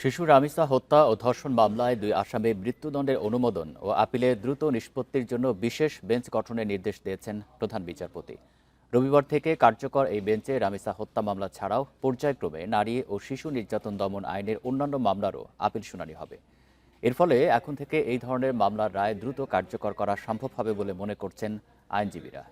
শিশু রামিসা হত্যা ও ধর্ষণ মামলায় দুই আসামির মৃত্যুদণ্ডের অনুমোদন ও আপিলের দ্রুত নিষ্পত্তির জন্য বিশেষ বেঞ্চ গঠনের নির্দেশ দিয়েছেন প্রধান বিচারপতি। রবিবার থেকে কার্যকর এই বেঞ্চে রামিসা হত্যা মামলা ছাড়াও পর্যায়ক্রমে নারী ও শিশু নির্যাতন দমন আইনের অন্যান্য মামলারও আপিল শুনানি হবে। এর ফলে এখন থেকে এই ধরনের মামলার রায় দ্রুত কার্যকর করা সম্ভব হবে বলে মনে করছেন আইনজীবীরা।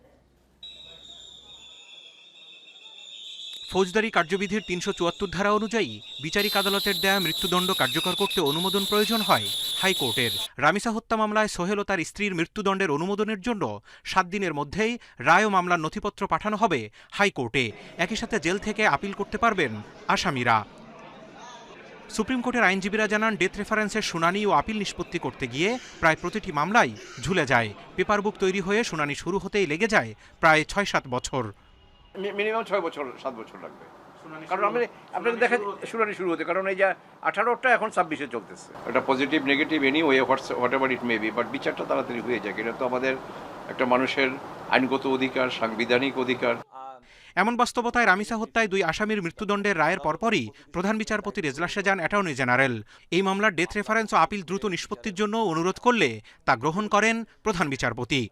ফৌজদারি কার্যবিধির ৩৭৪ ধারা অনুযায়ী বিচারিক আদালতের দেয়া মৃত্যুদণ্ড কার্যকর করতে অনুমোদন প্রয়োজন হয় হাইকোর্টের। রামিসা হত্যা মামলায় সোহেল ও তার স্ত্রীর মৃত্যুদণ্ডের অনুমোদনের জন্য ৭ দিনের মধ্যেই রায় ও মামলার নথিপত্র পাঠানো হবে হাইকোর্টে। একই সাথে জেল থেকে আপিল করতে পারবেন আসামিরা। সুপ্রিম কোর্টের আইনজীবীরা জানান, ডেথ রেফারেন্সের শুনানি ও আপিল নিষ্পত্তি করতে গিয়ে প্রায় প্রতিটি মামলাই ঝুলে যায়। পেপার বুক তৈরি হয়ে শুনানি শুরু হতেই লেগে যায় প্রায় ৬-৭ বছর। মিনিমাম ৬ বছর ৭ বছর লাগবে, কারণ আপনাদের দেখা শুনানি শুরু হতে, কারণ এই যে 18টা এখন 26-এ চলতেছে। এটা positive negative any way what ever it may be, but বিচারটা তাড়াতাড়ি হয়ে যায়। এটা তো আমাদের একটা মানুষের আইনগত অধিকার, সাংবিধানিক অধিকার। এমন বাস্তবতায় রামিসা হত্যায় দুই আসামির মৃত্যুদণ্ডের রায়ের পরপরই প্রধান বিচারপতির এজলাসে যান অ্যাটর্নি জেনারেল। এই মামলার ডেথ রেফারেন্স ও আপিল দ্রুত নিষ্পত্তির জন্য অনুরোধ করলে তা গ্রহণ করেন প্রধান বিচারপতি।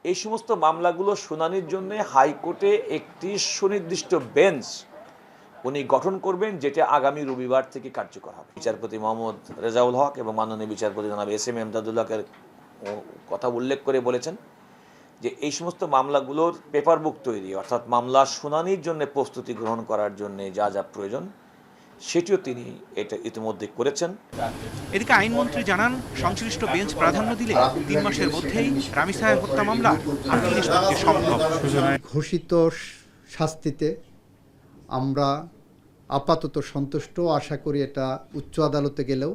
এই সমস্ত মামলাগুলো শুনানির জন্য হাইকোর্টে একটি সুনির্দিষ্ট বেঞ্চ উনি গঠন করবেন, যেটা আগামী রবিবার থেকে কার্যকর হবে। বিচারপতি মোহাম্মদ রেজাউল হক এবং মাননীয় বিচারপতি জনাব এস এম এমদাদুল্লাহের কথা উল্লেখ করে বলেছেন যে এই সমস্ত মামলাগুলোর পেপার বুক তৈরি, অর্থাৎ মামলা শুনানির জন্য প্রস্তুতি গ্রহণ করার জন্য যা যা প্রয়োজন সেটিও তিনি এটা ইতিমধ্যে করেছেন। এদিকে আইনমন্ত্রী জানান, সংশ্লিষ্ট বেঞ্চ প্রাধান্য দিলে ৩ মাসের মধ্যেই রামিসা হত্যা মামলা আপিল নিষ্পত্তি সম্ভব। ঘোষিত শাস্তিতে আমরা আপাতত সন্তুষ্ট। আশা করি এটা উচ্চ আদালতে গেলেও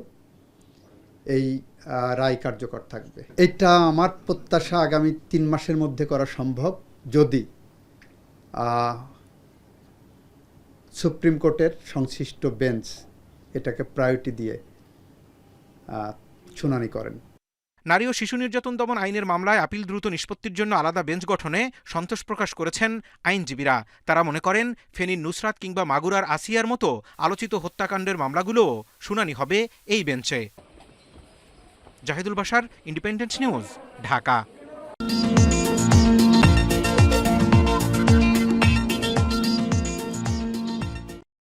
এই রায় কার্যকর থাকবে। এটা আমার প্রত্যাশা আগামী ৩ মাসের মধ্যে করা সম্ভব, যদি সুপ্রিম কোর্টের সংশ্লিষ্ট বেঞ্চ এটাকে প্রায়োরিটি দিয়ে শুনানি করেন। নারী ও শিশু নির্যাতন দমন আইনের মামলায় আপিল দ্রুত নিষ্পত্তির জন্য আলাদা বেঞ্চ গঠনে সন্তোষ প্রকাশ করেছেন আইনজীবীরা। তারা মনে করেন, ফেনীর নুসরাত কিংবা মাগুরার আসিয়ার মতো আলোচিত হত্যাকাণ্ডের মামলাগুলোও শুনানি হবে এই বেঞ্চে। Zahidul Bashar, independent news, Dhaka.